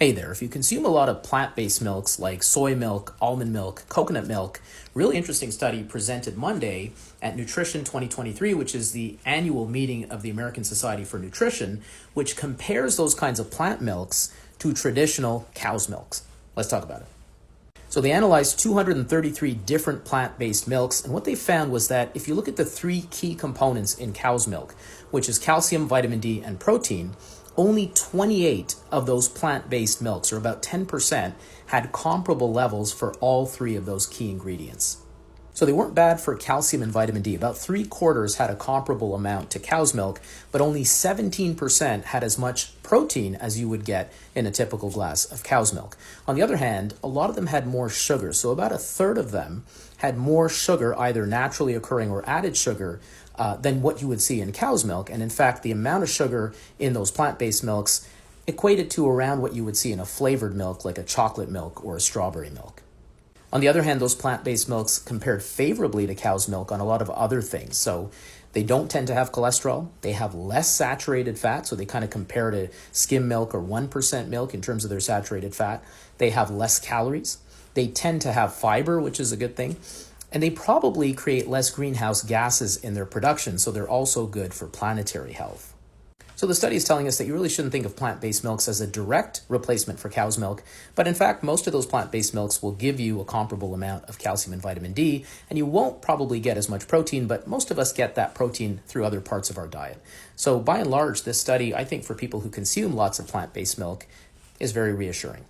Hey there, if you consume a lot of plant-based milks like soy milk, almond milk, coconut milk, really interesting study presented Monday at Nutrition 2023, which is the annual meeting of the American Society for Nutrition, which compares those kinds of plant milks to traditional cow's milks. Let's talk about it. So they analyzed 233 different plant-based milks, and what they found was that if you look at the three key components in cow's milk, which is calcium, vitamin D, and protein, only 28 of those plant-based milks, or about 10%, had comparable levels for all three of those key ingredients. So they weren't bad for calcium and vitamin D. About 3/4 had a comparable amount to cow's milk, but only 17% had as much protein as you would get in a typical glass of cow's milk. On the other hand, a lot of them had more sugar. So about 1/3 of them had more sugar, either naturally occurring or added sugar, than what you would see in cow's milk. And in fact, the amount of sugar in those plant-based milks equated to around what you would see in a flavored milk, like a chocolate milk or a strawberry milk. On the other hand, those plant-based milks compared favorably to cow's milk on a lot of other things. So they don't tend to have cholesterol. They have less saturated fat, so they kind of compare to skim milk or 1% milk in terms of their saturated fat. They have less calories. They tend to have fiber, which is a good thing. And they probably create less greenhouse gases in their production, so they're also good for planetary health. So the study is telling us that you really shouldn't think of plant-based milks as a direct replacement for cow's milk, but in fact, most of those plant-based milks will give you a comparable amount of calcium and vitamin D, and you won't probably get as much protein, but most of us get that protein through other parts of our diet. So by and large, this study, I think for people who consume lots of plant-based milk, is very reassuring.